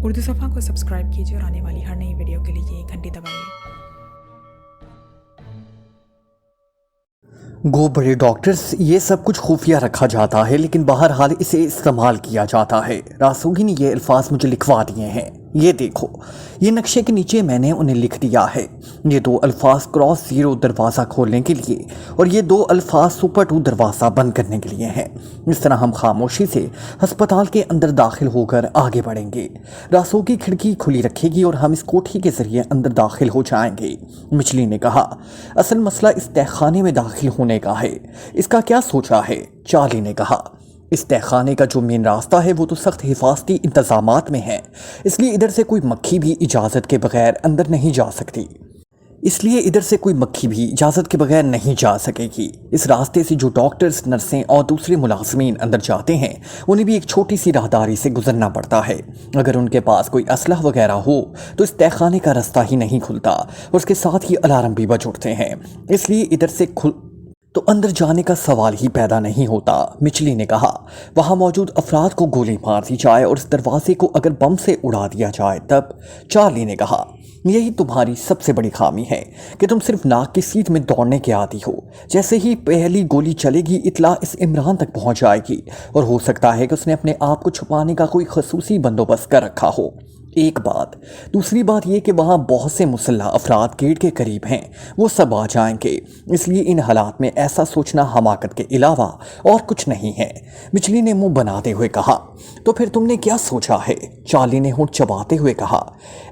उर्दू सफ़ा को सब्सक्राइब कीजिए और आने वाली हर नई वीडियो के लिए घंटी दबाइए। गो बड़े डॉक्टर्स, ये सब कुछ खुफिया रखा जाता है लेकिन बहरहाल इसे इस्तेमाल किया जाता है। रासोगी ने ये अल्फाज मुझे लिखवा दिए हैं, ये देखो, ये नक्शे के नीचे मैंने उन्हें लिख दिया है। ये 2 अल्फाज क्रॉस 0 दरवाज़ा खोलने के लिए और ये 2 अल्फाज सुपर 2 दरवाज़ा बंद करने के लिए हैं। इस तरह हम खामोशी से अस्पताल के अंदर दाखिल होकर आगे बढ़ेंगे। रासोगी खिड़की खुली रखेगी और हम इस कोठी के ज़रिए अंदर दाखिल हो जाएंगे। मिचली ने कहा, असल मसला इस तहखाने में दाखिल होने का है, इसका क्या सोचा है? चार्ली ने कहा, इस तहखाने का जो मेन रास्ता है वो तो सख्त हिफाजती इंतजामात में है, इसलिए इधर से कोई मक्खी भी इजाज़त के बगैर अंदर नहीं जा सकती। इस रास्ते से जो डॉक्टर्स, नर्सें और दूसरे मुलाजमीन अंदर जाते हैं उन्हें भी एक छोटी सी राहदारी से गुजरना पड़ता है। अगर उनके पास कोई असलह वगैरह हो तो इस तहखाने का रास्ता ही नहीं खुलता और उसके साथ ही अलार्म भी बज उठते हैं, इसलिए इधर से तो अंदर जाने का सवाल ही पैदा नहीं होता। मिचली ने कहा, वहाँ मौजूद अफराद को गोली मार दी जाए और इस दरवाजे को अगर बम से उड़ा दिया जाए तब। चार्ली ने कहा, यही तुम्हारी सबसे बड़ी खामी है कि तुम सिर्फ नाक की सीध में दौड़ने के आदी हो। जैसे ही पहली गोली चलेगी इत्ला इस इमरान तक पहुंच जाएगी और हो सकता है कि उसने अपने आप को छुपाने का कोई खसूसी बंदोबस्त कर रखा हो। एक बात। दूसरी बात यह कि वहाँ बहुत से मुसल्लह अफराद गेट के करीब हैं, वो सब आ जाएंगे, इसलिए इन हालात में ऐसा सोचना हमाकत के अलावा और कुछ नहीं है। मिचली ने मुंह बनाते हुए कहा, तो फिर तुमने क्या सोचा है? चार्ली ने होंठ चबाते हुए कहा,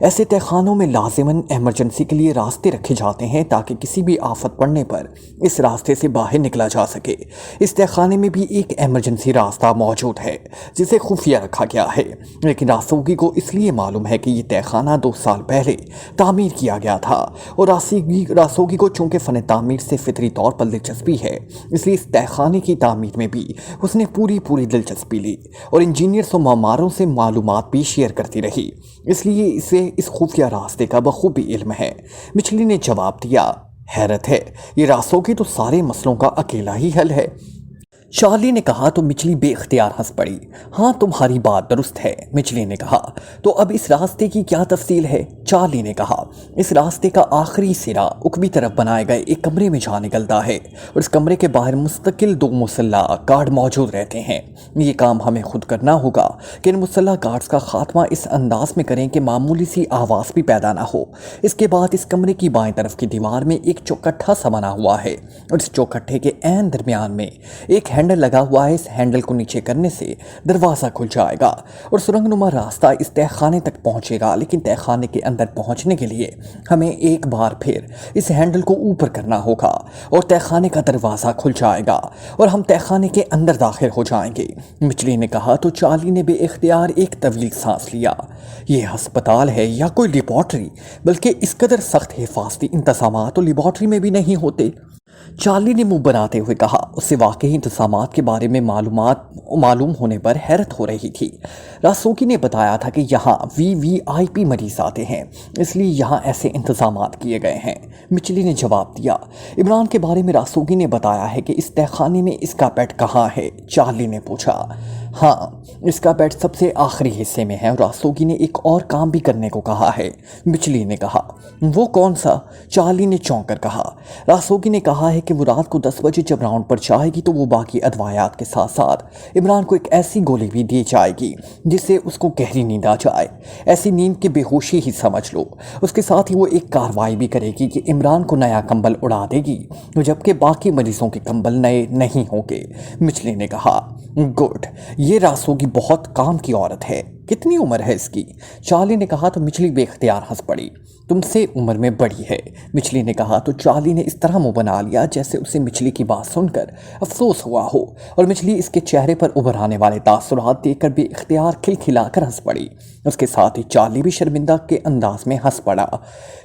ऐसे तहखानों में लाजिमन इमरजेंसी के लिए रास्ते रखे जाते हैं ताकि किसी भी आफत पड़ने पर इस रास्ते से बाहर निकला जा सके। इस तहखाने में भी एक इमरजेंसी रास्ता मौजूद है जिसे खुफिया रखा गया है, लेकिन रासोगी को इसलिए मालूम है कि ये तहखाना 2 साल पहले तामीर किया गया था और रासोगी को चूंकि फ़न तामीर से फितरी तौर पर दिलचस्पी है, इसलिए इस तहखाने की तामीर में भी उसने पूरी दिलचस्पी ली और इंजीनियर्स और मामारों से मालूमात भी शेयर करती रही, इसलिए इसे इस खुफिया रास्ते का बखूबी इल्म है। मिचली ने जवाब दिया, हैरत है, ये रासोगी तो सारे मसलों का अकेला ही हल है। चार्ली ने कहा तो मिचली बेख्तियार हंस पड़ी। हाँ, तुम्हारी बात दुरुस्त है, मिचली ने कहा। तो अब इस रास्ते की क्या तफसील है? चार्ली ने कहा, इस रास्ते का आखिरी सिरा उकबी तरफ बनाए गए एक कमरे में जा निकलता है और इस कमरे के बाहर मुस्तकिल 2 मुसल्ला गार्ड मौजूद रहते हैं। ये काम हमें खुद करना होगा कि इन मुसल्ला गार्ड्स का खात्मा इस अंदाज में करें कि मामूली सी आवाज़ भी पैदा ना हो। इसके बाद इस कमरे की बाएं तरफ की दीवार में एक चौकट्ठा सा बना हुआ है और इस चौकट्ठे के ऐन दरमियान में एक हैंडल लगा हुआ है। इस हैंडल को नीचे करने से दरवाज़ा खुल जाएगा और सुरंगनुमा रास्ता इस तहखाने तक पहुंचेगा, लेकिन तहखाने के अंदर पहुंचने के लिए हमें एक बार फिर इस हैंडल को ऊपर करना होगा और तहखाने का दरवाज़ा खुल जाएगा और हम तहखाने के अंदर दाखिल हो जाएंगे। मिचली ने कहा तो चार्ली ने बेइख्तियार एक तवील सांस लिया। ये अस्पताल है या कोई लेबॉर्ट्री? बल्कि इस कदर सख्त हिफाजती इंतजामात तो लेबॉर्ट्री में भी नहीं होते। चार्ली ने मुंह बनाते हुए कहा, उससे वाकई इंतजामात के बारे में मालूम होने पर हैरत हो रही थी। रासोगी ने बताया था कि यहाँ VVIP मरीज आते हैं, इसलिए यहाँ ऐसे इंतजामात किए गए हैं। मिचली ने जवाब दिया, इमरान के बारे में रासोगी ने बताया है कि इस तहखाने में इसका बेड कहाँ है? चार्ली ने पूछा। हाँ, इसका बेड सबसे आखिरी हिस्से में है और रासोगी ने एक और काम भी करने को कहा है, मिचली ने कहा। वो कौन सा? चार्ली ने चौंक कर कहा। रासोगी ने कहा है कि वो रात को 10 बजे जब राउंड पर जाएगी तो वो बाकी अदवायात के साथ साथ इमरान को एक ऐसी गोली भी दी जाएगी जिससे उसको गहरी नींद आ जाए, ऐसी नींद की बेहोशी ही समझ लो। उसके साथ ही वो एक कार्रवाई भी करेगी कि इमरान को नया कंबल उड़ा देगी, जबकि बाकी मरीजों के कंबल नए नहीं होंगे। मिचली ने कहा, गुड, ये रासोगी बहुत काम की औरत है। कितनी उम्र है इसकी? चार्ली ने कहा तो मिचली बेख्तियार हंस पड़ी। तुमसे उम्र में बड़ी है, मिचली ने कहा तो चार्ली ने इस तरह मुंह बना लिया जैसे उसे मिचली की बात सुनकर अफसोस हुआ हो और मिचली इसके चेहरे पर उभर आने वाले तासुरात देखकर बेख्तियार खिलखिलाकर हंस पड़ी। उसके साथ ही चार्ली भी शर्मिंदा के अंदाज में हंस पड़ा।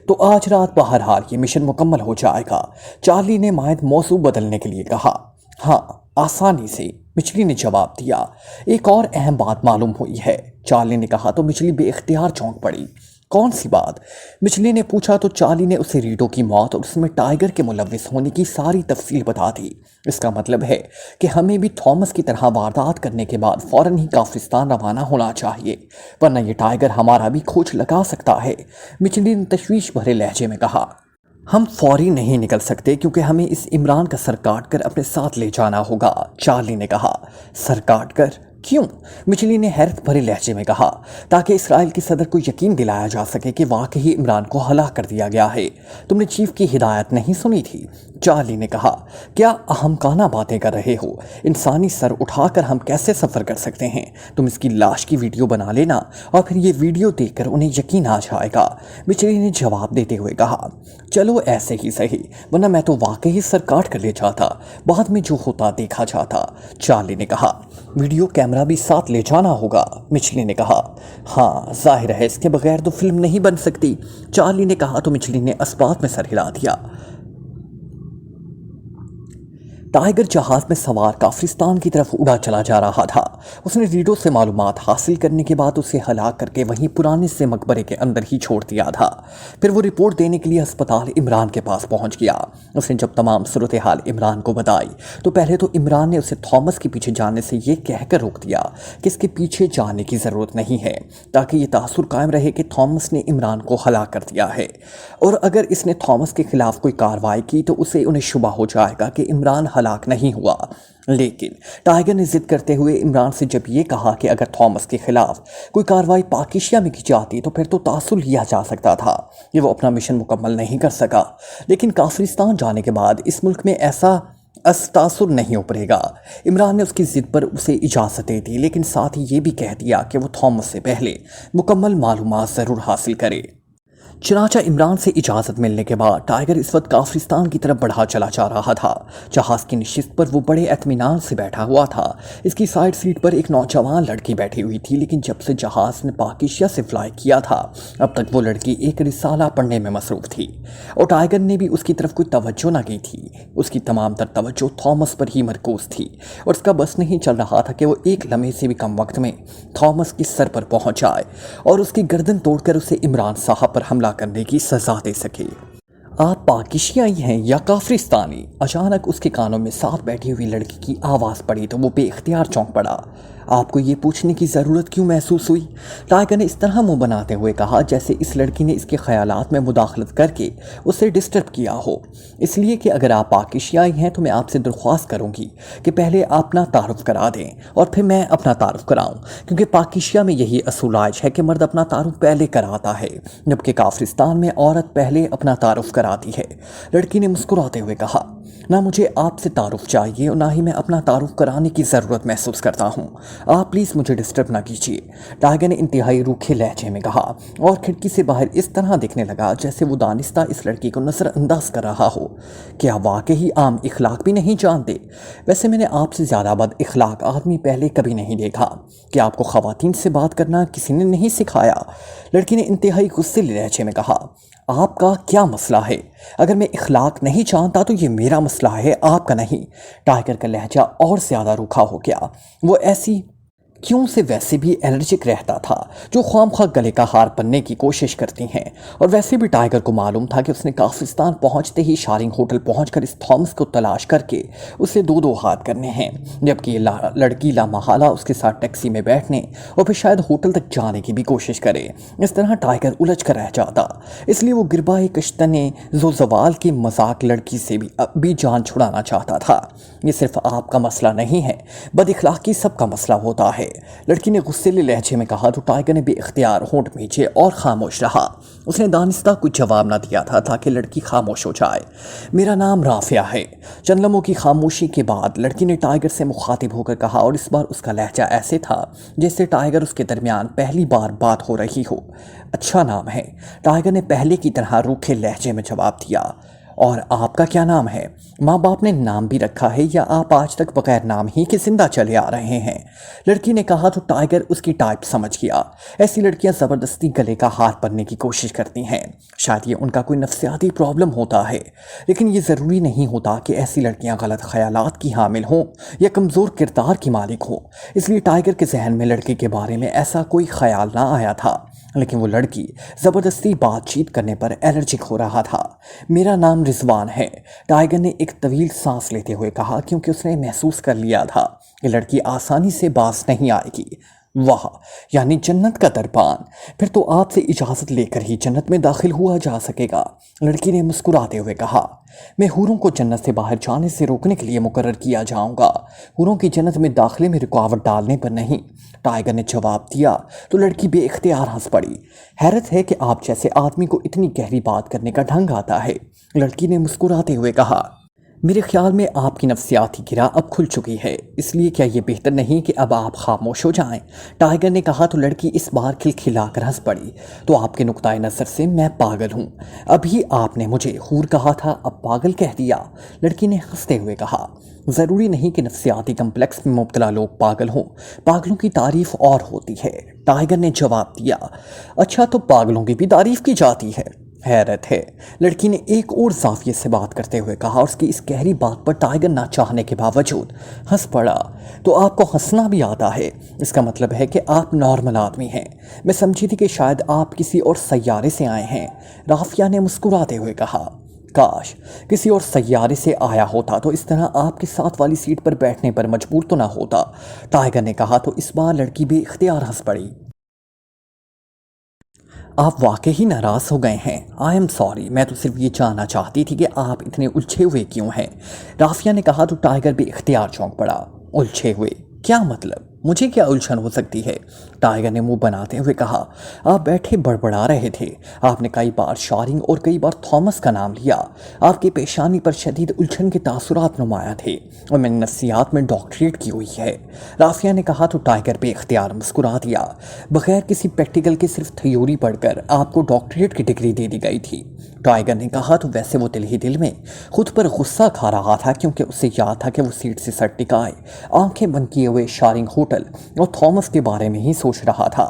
तो आज रात बहरहाल ये मिशन मुकम्मल हो जाएगा, चार्ली ने मायद मौजू बदलने के लिए कहा। हाँ, आसानी से, मिचली ने जवाब दिया। एक और अहम बात मालूम हुई है, चार्ली ने कहा तो मिचली बेइख्तियार चौंक पड़ी। कौन सी बात? मिचली ने पूछा तो चार्ली ने उसे रीडो की मौत और उसमें टाइगर के मुलविस होने की सारी तफसील बता दी। इसका मतलब है कि हमें भी थॉमस की तरह वारदात करने के बाद फौरन ही काफिस्तान रवाना होना चाहिए, वरना ये टाइगर हमारा भी खोज लगा सकता है, मिचली ने तशवीश भरे लहजे में कहा। हम फौरी नहीं निकल सकते क्योंकि हमें इस इमरान का सर काट कर अपने साथ ले जाना होगा, चार्ली ने कहा। सर काट कर? क्यों? मिचली ने हैरत भरे लहजे में कहा। ताकि इसराइल के सदर को यकीन दिलाया जा सके कि वाकई इमरान को हलाक कर दिया गया है। तुमने चीफ की हिदायत नहीं सुनी थी? चार्ली ने कहा। क्या अहमकाना बातें कर रहे हो? इंसानी सर उठाकर हम कैसे सफ़र कर सकते हैं? तुम इसकी लाश की वीडियो बना लेना और फिर ये वीडियो देखकर उन्हें यकीन आ जाएगा, मिचली ने जवाब देते हुए कहा। चलो ऐसे ही सही, वरना मैं तो वाकई सर काट कर ले जाता, बाद में जो होता देखा जाता, चार्ली ने कहा। वीडियो कैमरा भी साथ ले जाना होगा, मिचली ने कहा। हाँ, जाहिर है इसके बगैर तो फिल्म नहीं बन सकती, चार्ली ने कहा तो मिचली ने असबाब में सर हिला दिया। टाइगर जहाज में सवार काफिस्तान की तरफ उड़ा चला जा रहा था। उसने रीडो से मालूमात हासिल करने के बाद उसे हलाक करके वहीं पुराने से मकबरे के अंदर ही छोड़ दिया था। फिर वो रिपोर्ट देने के लिए अस्पताल इमरान के पास पहुंच गया। उसने जब तमाम सूरत हाल इमरान को बताई तो पहले तो इमरान ने उसे थॉमस के पीछे जाने से ये कहकर रोक दिया कि इसके पीछे जाने की ज़रूरत नहीं है, ताकि ये तासुर कायम रहे कि थॉमस ने इमरान को हलाक कर दिया है, और अगर इसने थॉमस के खिलाफ कोई कार्रवाई की तो उसे उन्हें शुबा हो जाएगा कि इमरान हलाक नहीं हुआ। लेकिन टाइगर ने जिद करते हुए इमरान से जब ये कहा कि अगर थॉमस के खिलाफ कोई कार्रवाई पाक एशिया में की जाती तो फिर तो तासुर लिया जा सकता था कि वो अपना मिशन मुकम्मल नहीं कर सका। लेकिन काफिस्तान जाने के बाद इस मुल्क में ऐसा अस्तासुर नहीं उभरेगा। इमरान ने उसकी जिद पर उसे इजाज़त दे दी, लेकिन साथ ही ये भी कह दिया कि वो थॉमस से पहले मुकम्मल मालूमात ज़रूर हासिल करे। चनाचा इमरान से इजाज़त मिलने के बाद टाइगर इस वक्त काफिस्तान की तरफ बढ़ा चला जा रहा था। जहाज़ की नशिस्त पर वो बड़े इत्मीनान से बैठा हुआ था। इसकी साइड सीट पर एक नौजवान लड़की बैठी हुई थी, लेकिन जब से जहाज़ ने पाक एशिया से फ्लाई किया था अब तक वो लड़की एक रिसाला पढ़ने में मसरूफ़ थी, और टाइगर ने भी उसकी तरफ कोई तवज्जो ना की थी। उसकी तमाम तर तवज्जो थॉमस पर ही मरकूज़ थी, और उसका बस नहीं चल रहा था कि वो एक लम्हे से भी कम वक्त में थॉमस के सर पर पहुँच जाए और उसकी गर्दन तोड़कर उसे इमरान साहब पर हमला करने की सजा दे सके। आप पाकिस्तानी हैं या काफिस्तानी? अचानक उसके कानों में साथ बैठी हुई लड़की की आवाज़ पड़ी तो वो बेख्तियार चौंक पड़ा। आपको ये पूछने की ज़रूरत क्यों महसूस हुई? टाइगर ने इस तरह मुंह बनाते हुए कहा जैसे इस लड़की ने इसके ख्यालात में मुदाखलत करके उसे डिस्टर्ब किया हो। इसलिए कि अगर आप पाकिस्तानी हैं तो मैं आपसे दरख्वास्त करूंगी कि पहले अपना तारुफ करा दें और फिर मैं अपना तारुफ कराऊं, क्योंकि पाकिस्तान में यही असूलाज है कि मर्द अपना तारुफ पहले कराता है, जबकि काफिस्तान में औरत पहले अपना तारुफ कराती है। लड़की ने मुस्कुराते हुए कहा, ना मुझे आपसे तारुफ चाहिए और ना ही मैं अपना तारुफ कराने की ज़रूरत महसूस करता हूँ। आप प्लीज़ मुझे डिस्टर्ब ना कीजिए, टाइगर ने इंतहाई रूखे लहजे में कहा, और खिड़की से बाहर इस तरह दिखने लगा जैसे वो दानिस्ता इस लड़की को नज़रअंदाज कर रहा हो। क्या वाकई आम इखलाक भी नहीं जानते? वैसे मैंने आपसे ज़्यादा बद इखलाक आदमी पहले कभी नहीं देखा। क्या आपको ख़वातीन से बात करना किसी ने नहीं सिखाया? लड़की ने इंतहाई गुस्से लहजे में कहा। आपका क्या मसला है? अगर मैं इखलाक नहीं जानता तो ये मेरा मसला है, आपका नहीं। टाइगर का लहजा और ज़्यादा रूखा हो गया। वो ऐसी क्यों से वैसे भी एलर्जिक रहता था जो ख्वामख्वाह गले का हार बनने की कोशिश करती हैं, और वैसे भी टाइगर को मालूम था कि उसने काफिस्तान पहुंचते ही शारिंग होटल पहुंचकर इस थॉमस को तलाश करके उसे दो दो हाथ करने हैं, जबकि ये लड़की लामहला उसके साथ टैक्सी में बैठने और फिर शायद होटल तक जाने की भी कोशिश करे। इस तरह टाइगर उलझ कर रह जाता। इसलिए वो गिरबाए कश्तने ज़ोज़वाल की मजाक लड़की से भी जान छुड़ाना चाहता था। ये सिर्फ आपका मसला नहीं है, बद इखलाकी सबका मसला होता है, लड़की ने गुस्सेले लहजे में कहा। तो टाइगर ने बेख्तियार होंठ मींचे और खामोश रहा। उसने दानिस्ता कुछ जवाब ना दिया था ताकि लड़की खामोश हो जाए। मेरा नाम राफिया है। चंद लम्हों की खामोशी के बाद लड़की ने टाइगर से मुखातिब होकर कहा, और इस बार उसका लहजा ऐसे था जैसे टाइगर उसके दरमियान पहली बार बात हो रही हो। अच्छा नाम है, टाइगर ने पहले की तरह रूखे लहजे में जवाब दिया। और आपका क्या नाम है? माँ बाप ने नाम भी रखा है या आप आज तक बगैर नाम ही के जिंदा चले आ रहे हैं? लड़की ने कहा। तो टाइगर उसकी टाइप समझ गया। ऐसी लड़कियां ज़बरदस्ती गले का हार बनने की कोशिश करती हैं। शायद ये उनका कोई नफ्सियाती प्रॉब्लम होता है, लेकिन ये ज़रूरी नहीं होता कि ऐसी लड़कियां गलत ख्यालात की हामिल हों या कमज़ोर किरदार की मालिक हों। इसलिए टाइगर के जहन में लड़के के बारे में ऐसा कोई ख्याल ना आया था। لیکن وہ لڑکی زبردستی بات چیت کرنے پر الرجک ہو رہا تھا۔ میرا نام رضوان ہے، ٹائیگر نے ایک طویل سانس لیتے ہوئے کہا، کیونکہ اس نے محسوس کر لیا تھا کہ لڑکی آسانی سے باز نہیں آئے گی۔ واہ، یعنی جنت کا دربان، پھر تو آپ سے اجازت لے کر ہی جنت میں داخل ہوا جا سکے گا، لڑکی نے مسکراتے ہوئے کہا۔ میں حوروں کو جنت سے باہر جانے سے روکنے کے لیے مقرر کیا جاؤں گا، حوروں کی جنت میں داخلے میں رکاوٹ ڈالنے پر نہیں، ٹائیگر نے جواب دیا تو لڑکی بے اختیار ہنس پڑی۔ حیرت ہے کہ آپ جیسے آدمی کو اتنی گہری بات کرنے کا ڈھنگ آتا ہے، لڑکی نے مسکراتے ہوئے کہا۔ میرے خیال میں آپ کی نفسیاتی گرہ اب کھل چکی ہے، اس لیے کیا یہ بہتر نہیں کہ اب آپ خاموش ہو جائیں؟ ٹائیگر نے کہا تو لڑکی اس بار کھلکھلا کر ہنس پڑی۔ تو آپ کے نقطۂ نظر سے میں پاگل ہوں؟ ابھی آپ نے مجھے حور کہا تھا، اب پاگل کہہ دیا، لڑکی نے ہنستے ہوئے کہا۔ ضروری نہیں کہ نفسیاتی کمپلیکس میں مبتلا لوگ پاگل ہوں، پاگلوں کی تعریف اور ہوتی ہے، ٹائیگر نے جواب دیا۔ اچھا، تو پاگلوں کی بھی تعریف کی جاتی ہے؟ حیرت ہے، لڑکی نے ایک اور زاویے سے بات کرتے ہوئے کہا، اور اس کی اس گہری بات پر ٹائیگر نہ چاہنے کے باوجود ہنس پڑا۔ تو آپ کو ہنسنا بھی آتا ہے، اس کا مطلب ہے کہ آپ نارمل آدمی ہیں۔ میں سمجھی تھی کہ شاید آپ کسی اور سیارے سے آئے ہیں، رافیہ نے مسکراتے ہوئے کہا۔ کاش کسی اور سیارے سے آیا ہوتا تو اس طرح آپ کے ساتھ والی سیٹ پر بیٹھنے پر مجبور تو نہ ہوتا، ٹائیگر نے کہا تو اس بار لڑکی بے اختیار ہنس پڑی۔ آپ واقعی ناراض ہو گئے ہیں؟ آئی ایم سوری، میں تو صرف یہ جاننا چاہتی تھی کہ آپ اتنے الجھے ہوئے کیوں ہیں، رافیہ نے کہا تو ٹائیگر بے اختیار چونک پڑا۔ الجھے ہوئے؟ کیا مطلب؟ مجھے کیا الجھن ہو سکتی ہے؟ ٹائیگر نے منہ بناتے ہوئے کہا۔ آپ بیٹھے بڑبڑا رہے تھے، آپ نے کئی بار شارنگ اور کئی بار تھامس کا نام لیا، آپ کی پیشانی پر شدید الجھن کے تاثرات نمایاں تھے، اور میں نے نفسیات میں ڈاکٹریٹ کی ہوئی ہے، رافیہ نے کہا تو ٹائیگر بے اختیار مسکرا دیا۔ بغیر کسی پریکٹیکل کے صرف تھیوری پڑھ کر آپ کو ڈاکٹریٹ کی ڈگری دے دی گئی تھی، ٹائیگر نے کہا تو ویسے وہ دل ہی دل میں خود پر غصہ کھا رہا تھا، کیونکہ اسے یاد تھا کہ وہ سیٹ سے سر ٹکائے آنکھیں بند کیے ہوئے شارنگ ہوٹل اور تھامس کے بارے میں ہی سوچ رہا تھا۔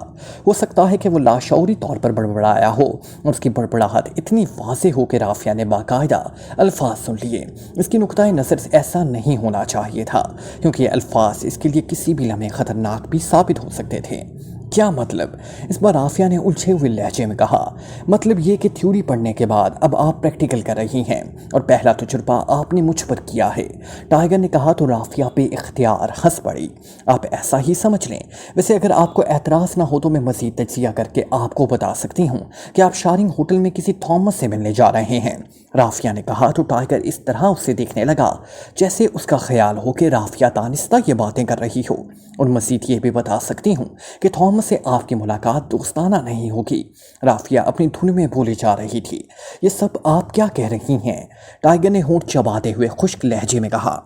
ہو سکتا ہے کہ وہ لاشعوری طور پر بڑبڑایا ہو، اور اس کی بڑبڑاہٹ اتنی واضح ہو کہ رافیہ نے باقاعدہ الفاظ سن لیے۔ اس کی نقطۂ نظر سے ایسا نہیں ہونا چاہیے تھا، کیونکہ یہ الفاظ اس کے لیے کسی بھی لمحے خطرناک بھی ثابت ہو سکتے تھے۔ کیا مطلب؟ اس بار رافیہ نے الجھے ہوئے لہجے میں کہا۔ مطلب یہ کہ تھیوری پڑھنے کے بعد اب آپ پریکٹیکل کر رہی ہیں، اور پہلا تجربہ آپ نے مجھ پر کیا ہے، ٹائیگر نے کہا تو رافیہ بے اختیار ہنس پڑی۔ آپ ایسا ہی سمجھ لیں، ویسے اگر آپ کو اعتراض نہ ہو تو میں مزید تجزیہ کر کے آپ کو بتا سکتی ہوں کہ آپ شارنگ ہوٹل میں کسی تھامس سے ملنے جا رہے ہیں، رافیہ نے کہا تو ٹائیگر اس طرح اسے دیکھنے لگا جیسے اس کا خیال ہو کہ رافیہ دانستہ یہ باتیں کر رہی ہو، اور مزید یہ بھی بتا سکتی ہوں کہ تھامس سے آپ کی ملاقات دوستانہ نہیں ہوگی، رافیہ اپنی دھن میں بولے جا رہی تھی۔ یہ سب آپ کیا کہہ رہی ہیں؟ ٹائیگر نے ہونٹ چباتے ہوئے خشک لہجے میں کہا۔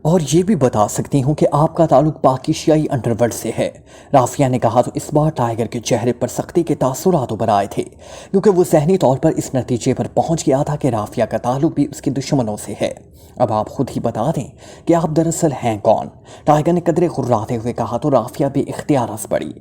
اور یہ بھی بتا سکتی ہوں کہ آپ کا تعلق پاکیشیائی انڈر ورلڈ سے ہے، رافیہ نے کہا تو اس بار ٹائیگر کے چہرے پر سختی کے تاثرات ابھر آئے تھے، کیونکہ وہ ذہنی طور پر اس نتیجے پر پہنچ گیا تھا کہ رافیہ کا تعلق بھی اس کے دشمنوں سے ہے۔ اب آپ خود ہی بتا دیں کہ آپ دراصل ہیں کون، ٹائیگر نے قدرے غراتے ہوئے کہا تو رافیہ بے اختیار ہنس پڑی۔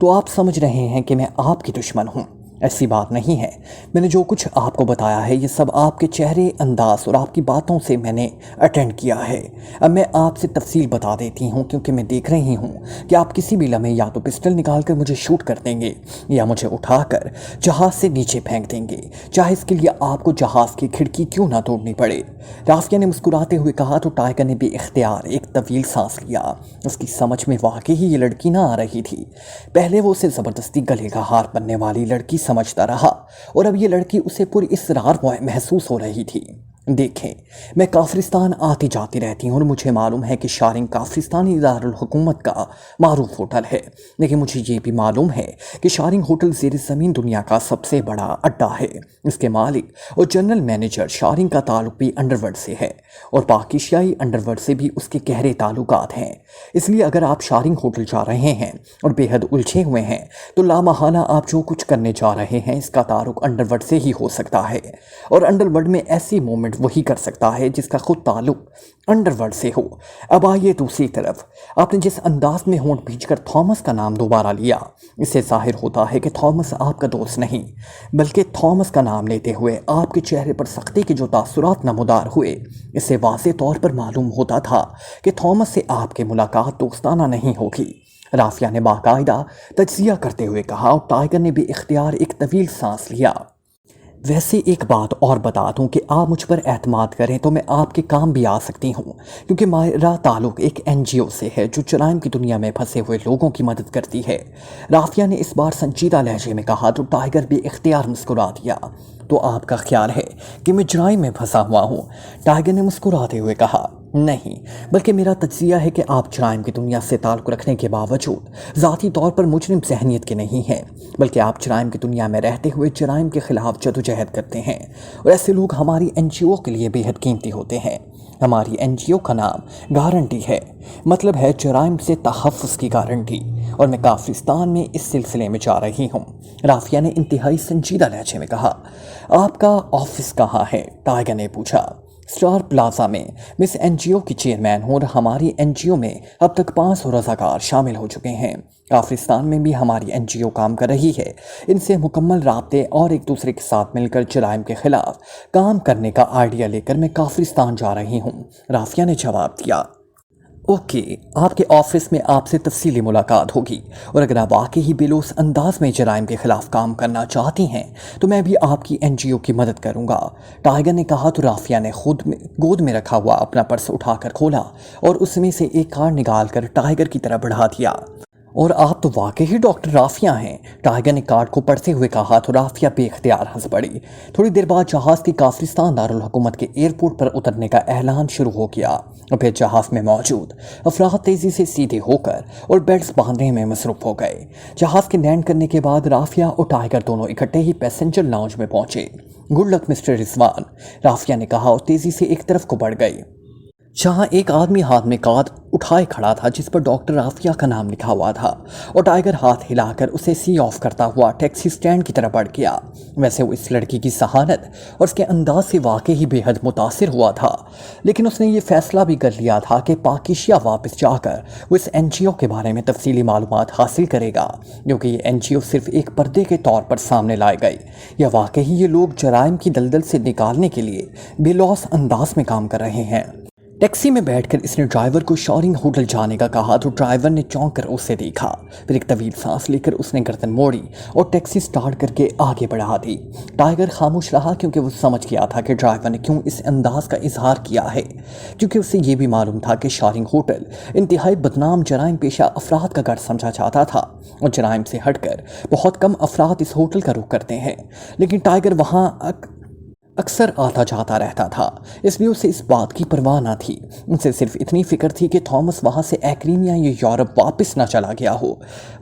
تو آپ سمجھ رہے ہیں کہ میں آپ کی دشمن ہوں؟ ایسی بات نہیں ہے، میں نے جو کچھ آپ کو بتایا ہے یہ سب آپ کے چہرے انداز اور آپ کی باتوں سے میں نے اٹینڈ کیا ہے۔ اب میں آپ سے تفصیل بتا دیتی ہوں، کیونکہ میں دیکھ رہی ہوں کہ آپ کسی بھی لمحے یا تو پسٹل نکال کر مجھے شوٹ کر دیں گے یا مجھے اٹھا کر جہاز سے نیچے پھینک دیں گے، چاہے اس کے لیے آپ کو جہاز کی کھڑکی کیوں نہ توڑنی پڑے، رافیہ نے مسکراتے ہوئے کہا تو ٹائیگر نے بے اختیار ایک طویل سانس لیا۔ اس کی سمجھ میں واقعی یہ لڑکی نہ آ رہی تھی، پہلے وہ اسے زبردستی گلے کا ہار بننے والی لڑکی سمجھتا رہا، اور اب یہ لڑکی اسے پوری اصرار محسوس ہو رہی تھی۔ دیکھیں، میں کافرستان آتی جاتی رہتی ہوں، اور مجھے معلوم ہے کہ شارنگ کافرستانی دارالحکومت کا معروف ہوٹل ہے، لیکن مجھے یہ بھی معلوم ہے کہ شارنگ ہوٹل زیر زمین دنیا کا سب سے بڑا اڈا ہے۔ اس کے مالک اور جنرل مینیجر شارنگ کا تعلق بھی انڈر ورلڈ سے ہے، اور پاکیشیائی انڈر ورلڈ سے بھی اس کے گہرے تعلقات ہیں۔ اس لیے اگر آپ شارنگ ہوٹل جا رہے ہیں اور بے حد الجھے ہوئے ہیں تو لامحالہ آپ جو کچھ کرنے جا رہے ہیں اس کا تعلق انڈر ورلڈ سے ہی ہو سکتا ہے، اور انڈر ورلڈ میں ایسی مومنٹ وہی کر سکتا ہے جس کا خود تعلق انڈر ورلڈ سے ہو۔ اب آئیے دوسری طرف، آپ نے جس انداز میں ہونٹ بھیج کر تھامس کا نام دوبارہ لیا، اس سے ظاہر ہوتا ہے کہ تھامس آپ کا دوست نہیں، بلکہ تھامس کا نام لیتے ہوئے آپ کے چہرے پر سختی کے جو تاثرات نمودار ہوئے، اس سے واضح طور پر معلوم ہوتا تھا کہ تھامس سے آپ کی ملاقات دوستانہ نہیں ہوگی۔ رافیہ نے باقاعدہ تجزیہ کرتے ہوئے کہا اور ٹائیگر نے بھی اختیار ایک طویل سانس لیا۔ ویسے ایک بات اور بتا دوں کہ آپ مجھ پر اعتماد کریں تو میں آپ کے کام بھی آ سکتی ہوں، کیونکہ میرا تعلق ایک NGO سے ہے جو جرائم کی دنیا میں پھنسے ہوئے لوگوں کی مدد کرتی ہے۔ رافیہ نے اس بار سنجیدہ لہجے میں کہا تو ٹائیگر بھی اختیار مسکرا دیا۔ تو آپ کا خیال ہے کہ میں جرائم میں پھنسا ہوا ہوں؟ ٹائیگر نے مسکراتے ہوئے کہا، نہیں، بلکہ میرا تجزیہ ہے کہ آپ جرائم کی دنیا سے تعلق رکھنے کے باوجود ذاتی طور پر مجرم ذہنیت کے نہیں ہیں، بلکہ آپ جرائم کی دنیا میں رہتے ہوئے جرائم کے خلاف جدوجہد کرتے ہیں، اور ایسے لوگ ہماری NGO کے لیے بے حد قیمتی ہوتے ہیں۔ ہماری NGO کا نام گارنٹی ہے، مطلب ہے جرائم سے تحفظ کی گارنٹی، اور میں کافرستان میں اس سلسلے میں جا رہی ہوں۔ رافیہ نے انتہائی سنجیدہ لہجے میں کہا۔ آپ کا آفس کہاں ہے؟ ٹائیگر نے پوچھا۔ اسٹار پلازا میں۔ مس NGO کی چیئرمین ہوں اور ہماری NGO میں اب تک 500 رضاکار شامل ہو چکے ہیں۔ کافرستان میں بھی ہماری NGO کام کر رہی ہے۔ ان سے مکمل رابطے اور ایک دوسرے کے ساتھ مل کر جرائم کے خلاف کام کرنے کا آئیڈیا لے کر میں کافرستان جا رہی ہوں، رافیہ نے جواب دیا۔ اوکے، آپ کے آفس میں آپ سے تفصیلی ملاقات ہوگی، اور اگر آپ واقعی بلوث انداز میں جرائم کے خلاف کام کرنا چاہتی ہیں تو میں بھی آپ کی NGO کی مدد کروں گا، ٹائیگر نے کہا تو رافیہ نے گود میں رکھا ہوا اپنا پرس اٹھا کر کھولا اور اس میں سے ایک کارڈ نکال کر ٹائیگر کی طرف بڑھا دیا۔ اور آپ تو واقعی ڈاکٹر رافیہ ہیں، ٹائیگر نے کارڈ کو پڑھتے ہوئے کہا تو رافیہ بے اختیار ہنس پڑی۔ تھوڑی دیر بعد جہاز کی کافرستان دارالحکومت کے ایئرپورٹ پر اترنے کا اعلان شروع ہو گیا، اور پھر جہاز میں موجود افراد تیزی سے سیدھے ہو کر اور بیلٹس باندھنے میں مصروف ہو گئے۔ جہاز کے لینڈ کرنے کے بعد رافیہ اور ٹائیگر دونوں اکٹھے ہی پیسنجر لاؤنج میں پہنچے۔ گڈ لک مسٹر رضوان، رافیہ نے کہا اور تیزی سے ایک طرف کو بڑھ گئی، جہاں ایک آدمی ہاتھ میں کارڈ اٹھائے کھڑا تھا جس پر ڈاکٹر رافیہ کا نام لکھا ہوا تھا، اور ٹائیگر ہاتھ ہلا کر اسے سی آف کرتا ہوا ٹیکسی سٹینڈ کی طرف بڑھ گیا۔ ویسے وہ اس لڑکی کی ذہانت اور اس کے انداز سے واقعی بے حد متاثر ہوا تھا، لیکن اس نے یہ فیصلہ بھی کر لیا تھا کہ پاکیشیا واپس جا کر وہ اس NGO کے بارے میں تفصیلی معلومات حاصل کرے گا، کیونکہ یہ NGO صرف ایک پردے کے طور پر سامنے لائے گئی، یا واقعی یہ لوگ جرائم کی دلدل سے نکالنے کے لیے بے لوث انداز میں کام کر رہے ہیں۔ ٹیکسی میں بیٹھ کر اس نے ڈرائیور کو شارنگ ہوٹل جانے کا کہا تو ڈرائیور نے چونک کر اسے دیکھا، پھر ایک طویل سانس لے کر اس نے گردن موڑی اور ٹیکسی سٹارٹ کر کے آگے بڑھا دی۔ ٹائیگر خاموش رہا کیونکہ وہ سمجھ گیا تھا کہ ڈرائیور نے کیوں اس انداز کا اظہار کیا ہے، کیونکہ اسے یہ بھی معلوم تھا کہ شارنگ ہوٹل انتہائی بدنام جرائم پیشہ افراد کا گھر سمجھا جاتا تھا، اور جرائم سے ہٹ کر بہت کم افراد اس ہوٹل کا رخ کرتے ہیں، لیکن ٹائیگر وہاں اکثر آتا جاتا رہتا تھا، اس لیے اسے اس بات کی پرواہ نہ تھی۔ اسے صرف اتنی فکر تھی کہ تھامس وہاں سے ایکریمیا یا یورپ واپس نہ چلا گیا ہو۔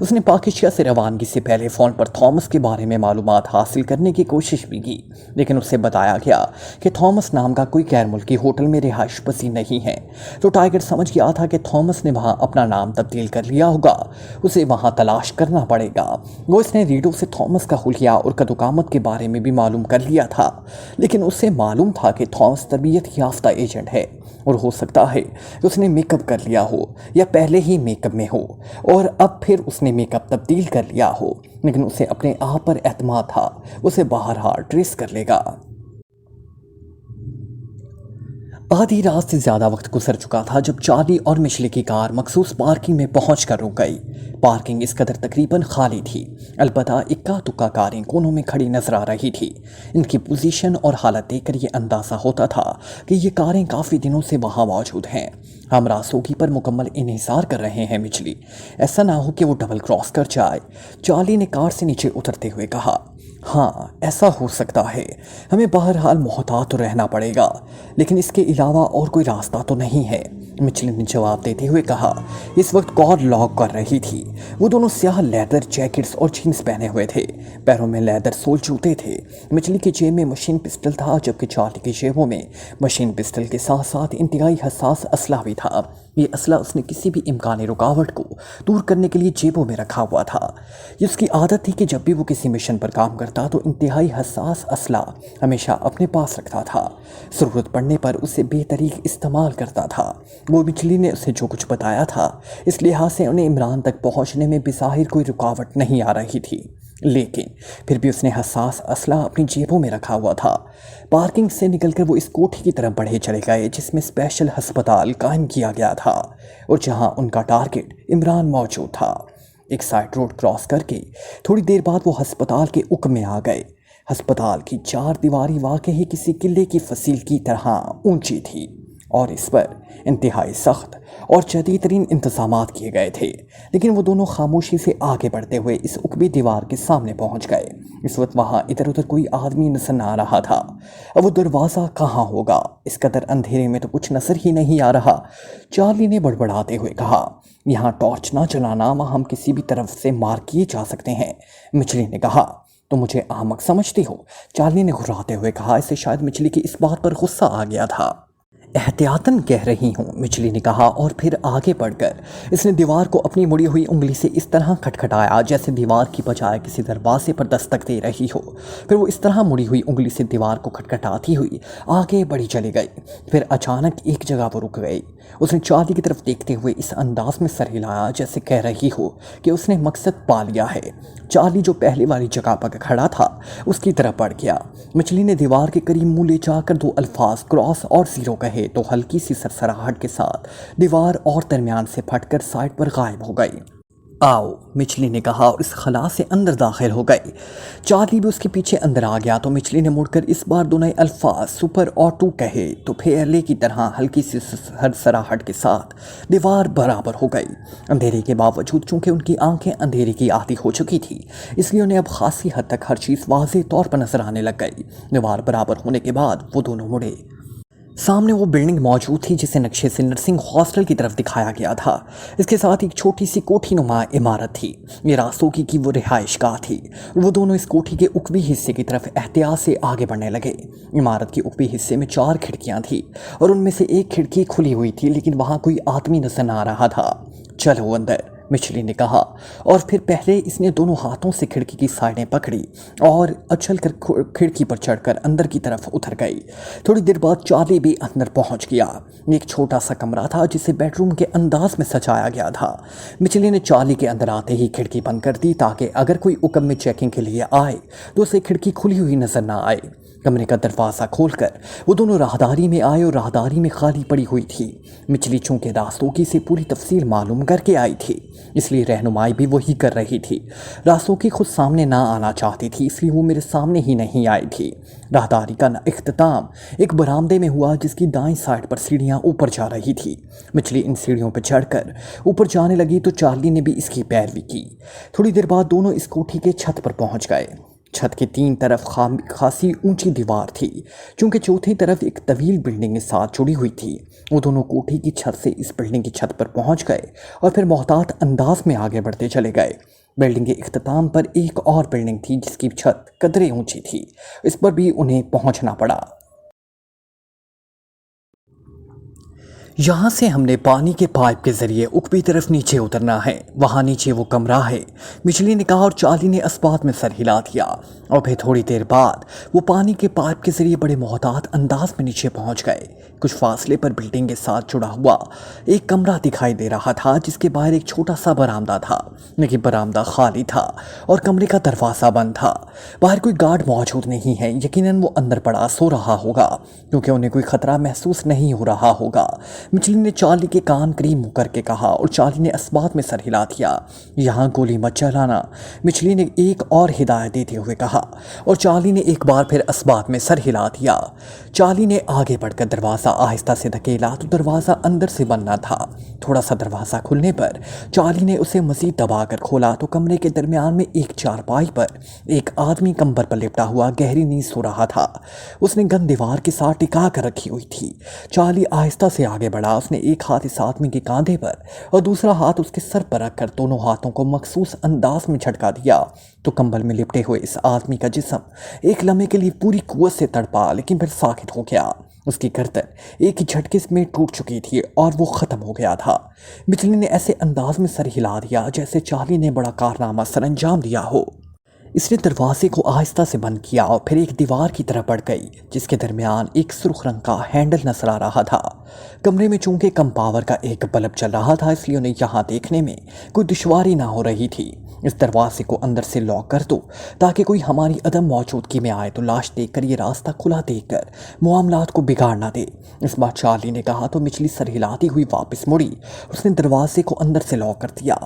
اس نے پاکیشیا سے روانگی سے پہلے فون پر تھامس کے بارے میں معلومات حاصل کرنے کی کوشش بھی کی، لیکن اسے بتایا گیا کہ تھامس نام کا کوئی غیر ملکی ہوٹل میں رہائش پذیر نہیں ہے، تو ٹائیگر سمجھ گیا تھا کہ تھامس نے وہاں اپنا نام تبدیل کر لیا ہوگا، اسے وہاں تلاش کرنا پڑے گا۔ وہ اس نے ریڈو سے تھامس کا حلیہ اور قدوقامت کے بارے میں بھی معلوم کر لیا تھا، لیکن اسے معلوم تھا کہ تھامس تربیت یافتہ ایجنٹ ہے، اور ہو سکتا ہے کہ اس نے میک اپ کر لیا ہو یا پہلے ہی میک اپ میں ہو اور اب پھر اس نے میک اپ تبدیل کر لیا ہو، لیکن اسے اپنے آپ پر اعتماد تھا، اسے بہرحال ٹریس کر لے گا۔ آدھی رات سے زیادہ وقت گزر چکا تھا جب چارلی اور مچلی کی کار مخصوص پارکنگ میں پہنچ کر رک گئی۔ پارکنگ اس قدر تقریباً خالی تھی، البتہ اکا دکا کاریں کونوں میں کھڑی نظر آ رہی تھی۔ ان کی پوزیشن اور حالت دیکھ کر یہ اندازہ ہوتا تھا کہ یہ کاریں کافی دنوں سے وہاں موجود ہیں۔ ہم راسوگی پر مکمل انحصار کر رہے ہیں مچلی، ایسا نہ ہو کہ وہ ڈبل کراس کر جائے، چارلی نے کار سے نیچے اترتے ہوئے کہا۔ ہاں، ایسا ہو سکتا ہے، ہمیں بہرحال محتاط رہنا پڑے گا، لیکن اس کے علاوہ اور کوئی راستہ تو نہیں ہے، مچلی نے جواب دیتے ہوئے کہا۔ اس وقت کار لاک کر رہی تھی۔ وہ دونوں سیاہ لیدر جیکٹس اور جینز پہنے ہوئے تھے، پیروں میں لیدر سول جوتے تھے۔ مچلی کی جیب میں مشین پسٹل تھا، جبکہ چارلی کی جیبوں میں مشین پسٹل کے ساتھ ساتھ انتہائی حساس اسلحہ بھی تھا۔ یہ اسلحہ اس نے کسی بھی امکانی رکاوٹ کو دور کرنے کے لیے جیبوں میں رکھا ہوا تھا۔ یہ اس کی عادت تھی کہ جب بھی وہ کسی مشن پر کام کرتا تو انتہائی حساس اسلحہ ہمیشہ اپنے پاس رکھتا تھا، ضرورت پڑنے پر اسے بے طریق استعمال کرتا تھا۔ وہ مچلی نے اسے جو کچھ بتایا تھا، اس لحاظ سے انہیں عمران تک پہنچنے میں بظاہر کوئی رکاوٹ نہیں آ رہی تھی۔ लेकिन फिर भी उसने हसास असला अपनी जेबों में रखा हुआ था। पार्किंग से निकलकर वो इस कोठी की तरफ बढ़े चले गए जिसमें स्पेशल अस्पताल कायम किया गया था और जहां उनका टारगेट इमरान मौजूद था। एक साइड रोड क्रॉस करके थोड़ी देर बाद वो अस्पताल के उक में आ गए। अस्पताल की चार दीवारी वाकई किसी किले की फसील की तरह ऊंची थी और इस पर इंतहाई सख्त और जदीद तरीन इंतजामात किए गए थे। लेकिन वो दोनों खामोशी से आगे बढ़ते हुए इस उकबी दीवार के सामने पहुंच गए। इस वक्त वहाँ इधर उधर कोई आदमी नजर न आ रहा था। अब वो दरवाज़ा कहाँ होगा? इस कदर अंधेरे में तो कुछ नजर ही नहीं आ रहा। चार्ली ने बड़बड़ाते हुए कहा, यहाँ टॉर्च ना चलाना, वहाँ हम किसी भी तरफ से मार किए जा सकते हैं। मिचली ने कहा, तो मुझे अहमक समझती हो? चार्ली ने घुर्राते हुए कहा। इसे शायद मिचली की इस बात पर गुस्सा आ गया था। एहतियातन कह रही हूँ, मिचली ने कहा और फिर आगे बढ़कर इसने दीवार को अपनी मुड़ी हुई उंगली से इस तरह खटखटाया जैसे दीवार की बजाय किसी दरवाजे पर दस्तक दे रही हो। फिर वो इस तरह मुड़ी हुई उंगली से दीवार को खटखटाती हुई आगे बढ़ी चली गई। फिर अचानक एक जगह पर रुक गई। उसने चार्ली की तरफ देखते हुए इस अंदाज में सर हिलाया जैसे कह रही हो कि उसने मकसद पा लिया है। चार्ली जो पहले वाली जगह पर खड़ा था उसकी तरफ बढ़ गया। मिचली ने दीवार के करीब मुँह ले जाकर दो अल्फाज क्रॉस और जीरो कहे तो हल्की सी सरसराहट के साथ दीवार और दरमियान से फटकर साइड पर गायब हो गई। आओ, मिचली ने कहा और इस खला से अंदर दाखिल हो गई। चार्ली भी उसके पीछे अंदर आ गया तो मिचली ने मुड़कर इस बार दो नए अल्फाज सुपर और टू कहे तो पहले की तरह हल्की सी सरसराहट के साथ दीवार बराबर हो गई। अंधेरे के बावजूद चूंकि उनकी आंखें अंधेरे की आदी हो चुकी थी इसलिए उन्हें अब खासी हद तक हर चीज़ वाज़ेह तौर पर नजर आने लग गई। दीवार बराबर होने के बाद वो दोनों मुड़े। सामने वो बिल्डिंग मौजूद थी जिसे नक्शे से नर्सिंग हॉस्टल की तरफ दिखाया गया था। इसके साथ एक छोटी सी कोठी नुमा इमारत थी। ये रास्तों की वो रिहाइश गाह थी। वो दोनों इस कोठी के उकबी हिस्से की तरफ एहतियात से आगे बढ़ने लगे। इमारत के उकबी हिस्से में 4 खिड़कियां थी और उनमें से एक खिड़की खुली हुई थी लेकिन वहाँ कोई आदमी नजर न आ रहा था। चलो अंदर, मिचली ने कहा और फिर पहले इसने दोनों हाथों से खिड़की की साइडें पकड़ी और उछलकर खिड़की पर चढ़कर अंदर की तरफ उतर गई। थोड़ी देर बाद चार्ली भी अंदर पहुंच गया। एक छोटा सा कमरा था जिसे बेडरूम के अंदाज में सजाया गया था। मिचली ने चार्ली के अंदर आते ही खिड़की बंद कर दी ताकि अगर कोई उकम में चेकिंग के लिए आए तो उसे खिड़की खुली हुई नजर ना आए। कमरे का दरवाज़ा खोलकर वो दोनों राहदारी में आए और राहदारी में खाली पड़ी हुई थी। मिचली चूंकि रास्तों से पूरी तफसील मालूम करके आई थी इसलिए रहनुमाई भी वही कर रही थी। रास्तों की खुद सामने ना आना चाहती थी इसलिए वो मेरे सामने ही नहीं आई थी। राहदारी का इख्तिताम एक बरामदे में हुआ जिसकी दाईं साइड पर सीढ़ियाँ ऊपर जा रही थी। मिचली इन सीढ़ियों पर चढ़कर ऊपर जाने लगी तो चार्ली ने भी इसकी पैरवी की। थोड़ी देर बाद दोनों इस कोठी के छत पर पहुँच गए। छत के 3 तरफ खासी ऊंची दीवार थी। चूंकि चौथी तरफ एक तवील बिल्डिंग के साथ जुड़ी हुई थी वो दोनों कोठी की छत से इस बिल्डिंग की छत पर पहुंच गए और फिर मोहतात अंदाज में आगे बढ़ते चले गए। बिल्डिंग के इख्तिताम पर एक और बिल्डिंग थी जिसकी छत कदरे ऊंची थी। इस पर भी उन्हें पहुंचना पड़ा। यहाँ से हमने पानी के पाइप के जरिए उकबी तरफ नीचे उतरना है। वहाँ नीचे वो कमरा है, मिचली ने कहा और चार्ली ने अस्बात में सर हिला दिया। और फिर थोड़ी देर बाद वो पानी के पाइप के जरिए बड़े मोहतात अंदाज में नीचे पहुँच गए। कुछ फासले पर बिल्डिंग के साथ जुड़ा हुआ एक कमरा दिखाई दे रहा था जिसके बाहर एक छोटा सा बरामदा था लेकिन बरामदा खाली था और कमरे का दरवाज़ा बंद था। बाहर कोई गार्ड मौजूद नहीं है। यकीनन वो अंदर पड़ा सो रहा होगा क्योंकि उन्हें कोई खतरा महसूस नहीं हो रहा होगा। मिचली ने चार्ली के कान करीब मुँह करके कहा और चार्ली ने अस्बात में सर हिला दिया। यहाँ गोली मत चलाना, मिचली ने एक और हिदायत देते हुए कहा और चार्ली ने एक बार फिर अस्बात में सर हिला दिया। चार्ली ने आगे बढ़कर दरवाज़ा आहिस्ता से धकेला तो दरवाज़ा अंदर से बंद न था। थोड़ा सा दरवाज़ा खुलने पर चार्ली ने उसे मज़ीद दबाकर खोला तो कमरे के दरमियान में एक चारपाई पर एक आदमी कंबल पर लिपटा हुआ गहरी नींद सो रहा था। उसने गन दीवार के साथ टिका कर रखी हुई थी। चार्ली आहिस्ता से आगे बढ़ा। उसने एक हाथ इस आदमी के कंधे पर और दूसरा हाथ उसके सर पर रखकर दोनों हाथों को मखसूस अंदाज में झटका दिया तो कंबल में लिपटे हुए इस आदमी का जिस्म एक लम्हे के लिए पूरी कुव्वत से तड़पा लेकिन फिर साकित हो गया। उसकी गर्दन एक ही झटके में टूट चुकी थी और वो ख़त्म हो गया था। मिचली ने ऐसे अंदाज में सर हिला दिया जैसे चार्ली ने बड़ा कारनामा सर अंजाम दिया हो। इसने दरवाजे को आहिस्ता से बंद किया और फिर एक दीवार की तरफ बढ़ गई जिसके दरमियान एक सुर्ख रंग का हैंडल नजर आ रहा था। कमरे में चूंकि कम पावर का एक बल्ब चल रहा था इसलिए उन्हें यहाँ देखने में कोई दुश्वारी ना हो रही थी। اس دروازے کو اندر سے لاک کر دو تاکہ کوئی ہماری عدم موجودگی میں آئے تو لاش دیکھ کر یہ راستہ کھلا دیکھ کر معاملات کو بگاڑ نہ دے۔ اس بات چارلی نے کہا تو مچلی سر ہلاتی ہوئی واپس مڑی۔ اس نے دروازے کو اندر سے لاک کر دیا،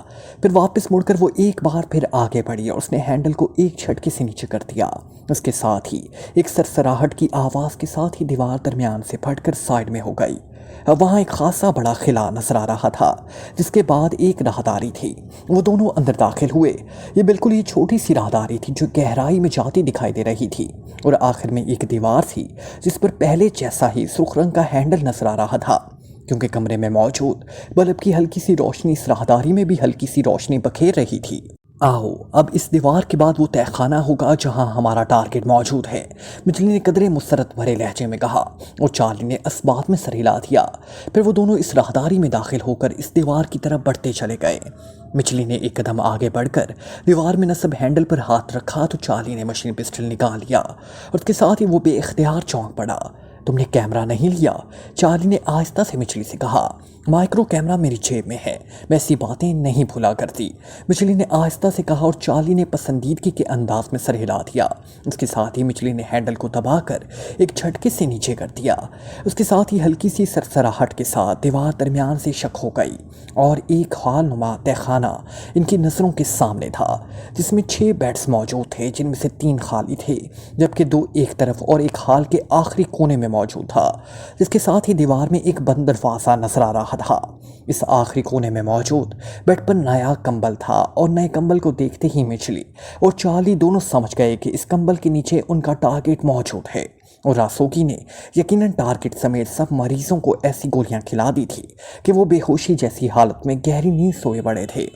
پھر واپس مڑ کر وہ ایک بار پھر آگے بڑھی اور اس نے ہینڈل کو ایک جھٹکے سے نیچے کر دیا۔ اس کے ساتھ ہی ایک سرسراہٹ کی آواز کے ساتھ ہی دیوار درمیان سے پھٹ کر سائڈ میں ہو گئی۔ وہاں ایک خاصا بڑا خلا نظر آ رہا تھا جس کے بعد ایک راہداری تھی۔ وہ دونوں اندر داخل ہوئے۔ یہ بالکل یہ چھوٹی سی راہداری تھی جو گہرائی میں جاتی دکھائی دے رہی تھی، اور آخر میں ایک دیوار تھی جس پر پہلے جیسا ہی سرخ رنگ کا ہینڈل نظر آ رہا تھا۔ کیونکہ کمرے میں موجود بلب کی ہلکی سی روشنی اس راہداری میں بھی ہلکی سی روشنی بکھیر رہی تھی۔ آؤ اب اس دیوار کے بعد وہ تہہ خانہ ہوگا جہاں ہمارا ٹارگٹ موجود ہے، مچلی نے قدرے مسرت بھرے لہجے میں کہا، اور چارلی نے اس بات میں سر ہلا دیا۔ پھر وہ دونوں اس راہداری میں داخل ہو کر اس دیوار کی طرف بڑھتے چلے گئے۔ مچلی نے ایک قدم آگے بڑھ کر دیوار میں نصب ہینڈل پر ہاتھ رکھا تو چارلی نے مشین پسٹل نکال لیا، اور اس کے ساتھ ہی وہ بے اختیار چونک پڑا۔ تم نے کیمرہ نہیں لیا؟ چارلی نے آہستہ سے مچلی سے کہا۔ مائکرو کیمرہ میری جیب میں ہے، میں ایسی باتیں نہیں بھولا کرتی، مچلی نے آہستہ سے کہا، اور چارلی نے پسندیدگی کے انداز میں سر ہلا دیا۔ اس کے ساتھ ہی مچلی نے ہینڈل کو دبا کر ایک جھٹکے سے نیچے کر دیا۔ اس کے ساتھ ہی ہلکی سی سرسراہٹ کے ساتھ دیوار درمیان سے شق ہو گئی، اور ایک ہال نما تہہ خانہ ان کی نظروں کے سامنے تھا جس میں 6 بیڈز موجود تھے، جن میں سے 3 خالی تھے جبکہ 2 ایک طرف اور ایک ہال کے آخری کونے میں موجود تھا، جس کے ساتھ ہی دیوار میں ایک بند دروازہ نظر آ رہا تھا۔ اس آخری کونے میں موجود بیڈ پر نیا کمبل تھا، اور نئے کمبل کو دیکھتے ہی مچلی اور چارلی دونوں سمجھ گئے کہ اس کمبل کے نیچے ان کا ٹارگٹ موجود ہے، اور راسوگی نے یقیناً ٹارگٹ سمیت سب مریضوں کو ایسی گولیاں کھلا دی تھی کہ وہ بے ہوشی جیسی حالت میں گہری نیند سوئے پڑے تھے۔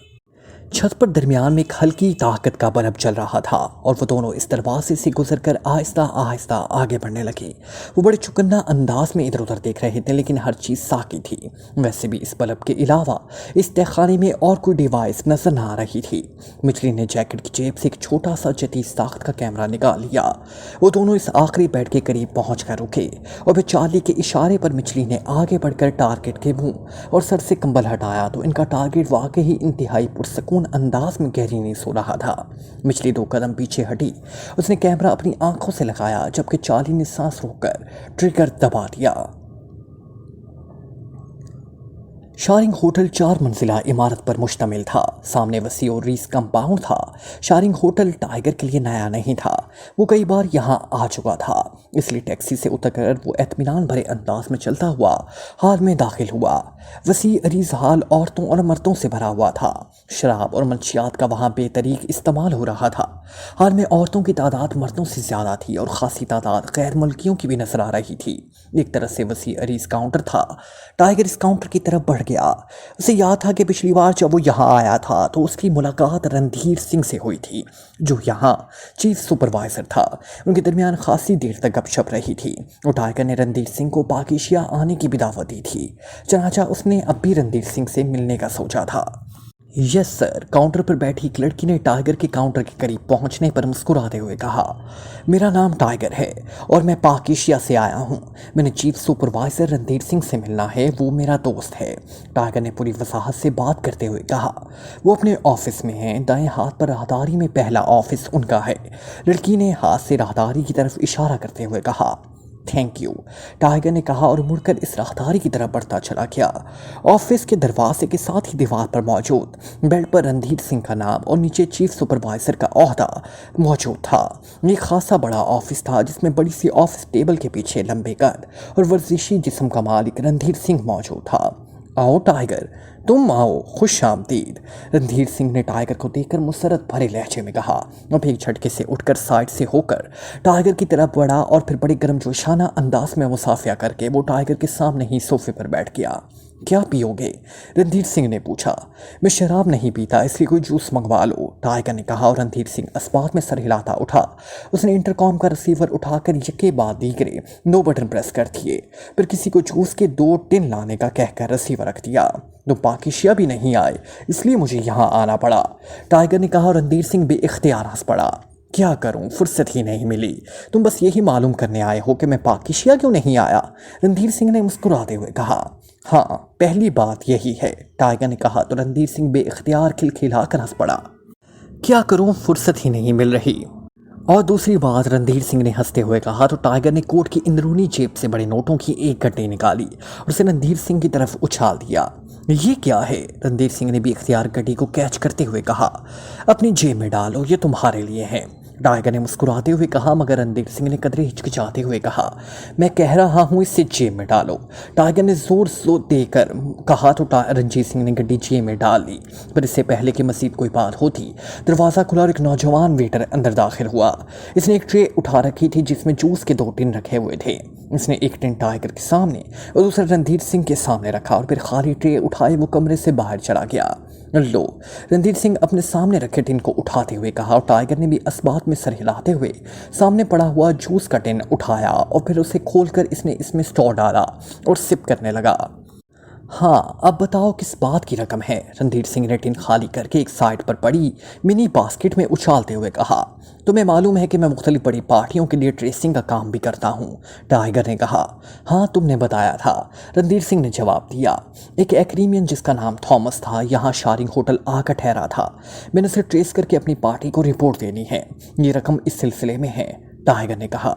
چھت پر درمیان میں ایک ہلکی طاقت کا بلب چل رہا تھا، اور وہ دونوں اس دروازے سے گزر کر آہستہ آہستہ آگے بڑھنے لگے۔ وہ بڑے چکنا انداز میں ادھر ادھر دیکھ رہے تھے، لیکن ہر چیز ساکت تھی۔ ویسے بھی اس بلب کے علاوہ اس تہہ خانے میں اور کوئی ڈیوائس نظر نہ آ رہی تھی۔ مچلی نے جیکٹ کی جیب سے ایک چھوٹا سا جدید ساخت کا کیمرہ نکال لیا۔ وہ دونوں اس آخری بیڈ کے قریب پہنچ کر رکے، اور پھر چارلی کے اشارے پر مچلی نے آگے بڑھ کر ٹارگٹ کے منہ اور سر سے کمبل ہٹایا تو ان کا ٹارگٹ واقعی انتہائی پرسکون انداز میں گہری نیند سو رہا تھا۔ مچلی 2 قدم پیچھے ہٹی، اس نے کیمرہ اپنی آنکھوں سے لگایا، جبکہ چارلی نے سانس روک کر ٹریگر دبا دیا۔ شارنگ ہوٹل 4 منزلہ عمارت پر مشتمل تھا۔ سامنے وسیع اور ریس کمپاؤنڈ تھا۔ شارنگ ہوٹل ٹائیگر کے لیے نیا نہیں تھا، وہ کئی بار یہاں آ چکا تھا، اس لیے ٹیکسی سے اتر کر وہ اطمینان بھرے انداز میں چلتا ہوا ہال میں داخل ہوا۔ وسیع عریض ہال عورتوں اور مردوں سے بھرا ہوا تھا۔ شراب اور منشیات کا وہاں بے طریق استعمال ہو رہا تھا۔ ہال میں عورتوں کی تعداد مردوں سے زیادہ تھی، اور خاصی تعداد غیر ملکیوں کی بھی نظر آ رہی تھی۔ ایک طرح سے وسیع عریض کاؤنٹر تھا۔ ٹائیگر اس کاؤنٹر کی طرف بڑھ گیا۔ اسے یاد تھا کہ پچھلی بار جب وہ یہاں آیا تھا تو اس کی ملاقات رندھیر سنگھ سے ہوئی تھی، جو یہاں چیف سپروائزر تھا۔ ان کے درمیان خاصی دیر تک گپ شپ رہی تھی، اور ٹائیگر نے رندھیر سنگھ کو پاکیشیا آنے کی بھی دعوت دی تھی، چنانچہ اس نے اب بھی رندھیر سنگھ سے ملنے کا سوچا تھا۔ یس سر، کاؤنٹر پر بیٹھی ایک لڑکی نے ٹائیگر کے کاؤنٹر کے قریب پہنچنے پر مسکراتے ہوئے کہا، میرا نام ٹائیگر ہے اور میں پاک ایشیا سے آیا ہوں۔ میں نے چیف سپروائزر رندھیر سنگھ سے ملنا ہے، وہ میرا دوست ہے، ٹائیگر نے پوری وضاحت سے بات کرتے ہوئے کہا۔ وہ اپنے آفس میں ہیں، دائیں ہاتھ پر راہداری میں پہلا آفس ان کا ہے، لڑکی نے ہاتھ سے راہداری کی طرف اشارہ کرتے ہوئے کہا۔ تھینک یو، ٹائیگر نے کہا اور مڑ کر اس راہداری کی طرف بڑھتا چلا گیا۔ آفس کے دروازے کے ساتھ ہی دیوار پر موجود بیڈ پر رندھیر سنگھ کا نام اور نیچے چیف سپروائزر کا عہدہ موجود تھا۔ یہ خاصا بڑا آفس تھا جس میں بڑی سی آفس ٹیبل کے پیچھے لمبے قد اور ورزشی جسم کا مالک رندھیر سنگھ موجود تھا۔ آؤ ٹائیگر، تم آؤ، خوش آمدید، رندھیر سنگھ نے ٹائیگر کو دیکھ کر مسرت بھرے لہجے میں کہا، اور ایک جھٹکے سے اٹھ کر سائڈ سے ہو کر ٹائیگر کی طرف بڑھا، اور پھر بڑے گرم جوشانہ انداز میں مصافحہ کر کے وہ ٹائیگر کے سامنے ہی صوفے پر بیٹھ گیا۔ کیا پیو گے؟ رندھیر سنگھ نے پوچھا۔ میں شراب نہیں پیتا، اس لیے کوئی جوس منگوا لو، ٹائیگر نے کہا، اور رندھیر سنگھ اس بات میں سر ہلاتا اٹھا۔ اس نے انٹرکام کا ریسیور اٹھا کر یکے بعد دیگرے 2 بٹن پریس کر دیے، پھر کسی کو جوس کے 2 ٹن لانے کا کہہ کر ریسیور رکھ دیا۔ تم پاکیشیا بھی نہیں آئے، اس لیے مجھے یہاں آنا پڑا، ٹائیگر نے کہا، اور رندھیر سنگھ بے اختیار ہنس پڑا۔ کیا کروں، فرصت ہی نہیں ملی، تم بس یہی معلوم کرنے آئے ہو کہ میں پاکیشیا کیوں نہیں آیا، رندھیر سنگھ نے مسکراتے ہوئے کہا۔ ہاں، پہلی بات یہی ہے، ٹائیگر نے کہا تو رندھیر سنگھ بے اختیار کھلکھلا کر ہنس پڑا۔ क्या करूं, फुर्सत ही नहीं मिल रही। और दूसरी बात, रणधीर सिंह ने हंसते हुए कहा तो टाइगर ने कोट की अंदरूनी जेब से बड़े नोटों की एक गड्डी निकाली और उसे रणधीर सिंह की तरफ उछाल दिया। ये क्या है? रणधीर सिंह ने भी इख्तियार गड्डी को कैच करते हुए कहा। अपनी जेब में डालो, ये तुम्हारे लिए है। टाइगर ने मुस्कुराते हुए कहा, मगर रणधीर सिंह ने कदरे हिचकिचाते हुए कहा, मैं कह रहा हूँ इसे जेब में डालो। टाइगर ने जोर देकर कहा तो रणजीत सिंह ने गड्डी जेब में डाल ली। पर इससे पहले कि मजीद कोई बात होती, दरवाज़ा खुला और एक नौजवान वेटर अंदर दाखिल हुआ। इसने एक ट्रे उठा रखी थी जिसमें जूस के 2 टिन रखे हुए थे। इसने एक टिन टाइगर के सामने और दूसरा रणधीर सिंह के सामने रखा और फिर खाली ट्रे उठाए वो कमरे से बाहर चला गया। लो, रणधीर सिंह अपने सामने रखे टिन को उठाते हुए कहा और टाइगर ने भी इस्बात में सर हिलाते हुए सामने पड़ा हुआ जूस का टिन उठाया और फिर उसे खोलकर इसने इसमें स्ट्रॉ डाला और सिप करने लगा। हाँ, अब बताओ किस बात की रकम है? रणधीर सिंह ने टिन खाली करके एक साइड पर पड़ी मिनी बास्केट में उछालते हुए कहा। तुम्हें मालूम है कि मैं मुख्तलिफ बड़ी पार्टियों के लिए ट्रेसिंग का काम भी करता हूँ, टाइगर ने कहा। हाँ, तुमने बताया था, रणधीर सिंह ने जवाब दिया। एक एक्रीमियन जिसका नाम थॉमस था यहाँ शारिंग होटल आकर ठहरा था। मैंने उसे ट्रेस करके अपनी पार्टी को रिपोर्ट देनी है। ये रकम इस सिलसिले में है, टाइगर ने कहा।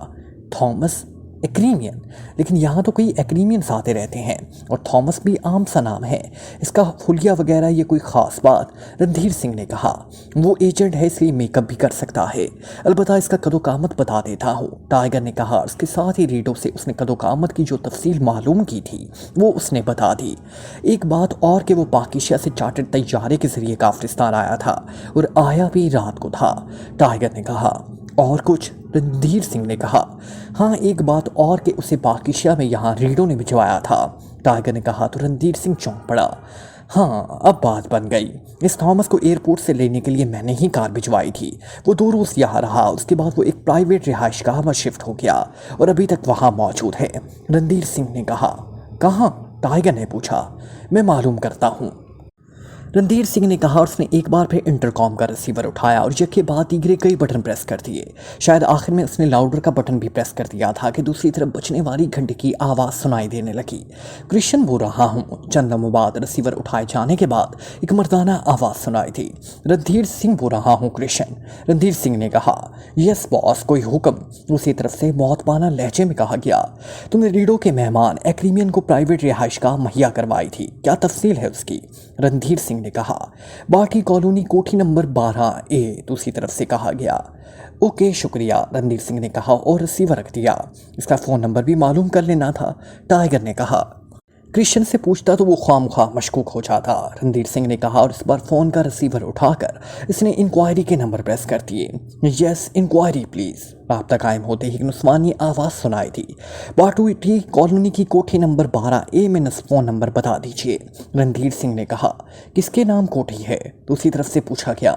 थॉमस एक्रीमियन? लेकिन यहाँ तो कई एक्रीमियंस आते रहते हैं और थॉमस भी आम सा नाम है। इसका हुलिया वगैरह ये कोई ख़ास बात? रणधीर सिंह ने कहा। वो एजेंट है इसलिए मेकअप भी कर सकता है। अलबत्ता इसका कदो-कामत बता देता हूँ, टाइगर ने कहा। उसके साथ ही रीडो से उसने कदो-कामत की जो तफसील मालूम की थी वो उसने बता दी। एक बात और कि वो पाकिस्तान से चार्टर्ड तैयारे के ज़रिए काफरिस्तान आया था और आया भी रात को था, टाइगर ने कहा। और कुछ? रणधीर सिंह ने कहा। हाँ, एक बात और कि उसे पाकिस्तान में यहाँ रीडो ने भिजवाया था, टाइगर ने कहा। तो रणधीर सिंह चौंक पड़ा। हाँ, अब बात बन गई। इस थॉमस को एयरपोर्ट से लेने के लिए मैंने ही कार भिजवाई थी। वो 2 रोज़ यहाँ रहा, उसके बाद वो एक प्राइवेट रिहाइशगाह में शिफ्ट हो गया और अभी तक वहाँ मौजूद है, रणधीर सिंह ने कहा। कहाँ? टाइगर ने पूछा। मैं मालूम करता हूँ, रणधीर सिंह ने कहा। और उसने एक बार फिर इंटरकॉम का रिसीवर उठाया और यके बाद दीगरे कई बटन प्रेस कर दिए। शायद आखिर में उसने लाउडर का बटन भी प्रेस कर दिया था कि दूसरी तरफ बजने वाली घंटी की आवाज़ सुनाई देने लगी। क्रिश्चियन बोल रहा हूँ। चंद लम्हों बाद रिसीवर उठाए जाने के बाद एक मर्दाना आवाज़ सुनाई थी। रणधीर सिंह बोल रहा हूँ क्रिश्चियन, रणधीर सिंह ने कहा। यस बॉस, कोई हुक्म? दूसरी तरफ से मौतबाना लहजे में कहा गया। तुमने रीडो के मेहमान एक्रीमियन को प्राइवेट रिहाइशगाह मुहैया करवाई थी, क्या तफसील है उसकी? रणधीर सिंह ने कहा। बाटी कॉलोनी कोठी नंबर 12A, दूसरी तरफ से कहा गया। ओके शुक्रिया, रणधीर सिंह ने कहा और रिसीवर रख दिया। इसका फ़ोन नंबर भी मालूम कर लेना था, टाइगर ने कहा। क्रिश्चियन से पूछता तो वो ख्वामख्वाह मशकूक हो जाता, रणधीर सिंह ने कहा। और इस बार फ़ोन का रिसीवर उठाकर इसने इंक्वायरी के नंबर प्रेस कर दिए। Yes, inquiry please. राब्ता कायम होते ही एक नुस्वानी आवाज़ सुनाई थी। बाटूटी कॉलोनी की कोठी नंबर 12A में फ़ोन नंबर बता दीजिए, रणधीर सिंह ने कहा। किसके नाम कोठी है? दूसरी तरफ से पूछा गया।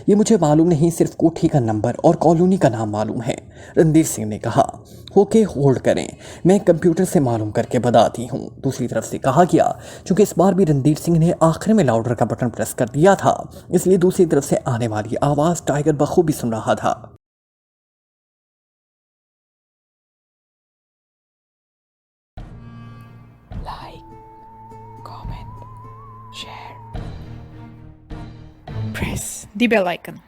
ये मुझे मालूम नहीं, सिर्फ कोठी का नंबर और कॉलोनी का नाम मालूम है, रणधीर सिंह ने कहा। ओके, होल्ड करें, मैं कंप्यूटर से मालूम करके बताती हूँ, दूसरी तरफ से कहा गया। चूँकि इस बार भी रणधीर सिंह ने आखिर में लाउडर का बटन प्रेस कर दिया था, इसलिए दूसरी तरफ से आने वाली आवाज़ टाइगर बखूबी सुन रहा था। Like, comment, share, press the bell icon.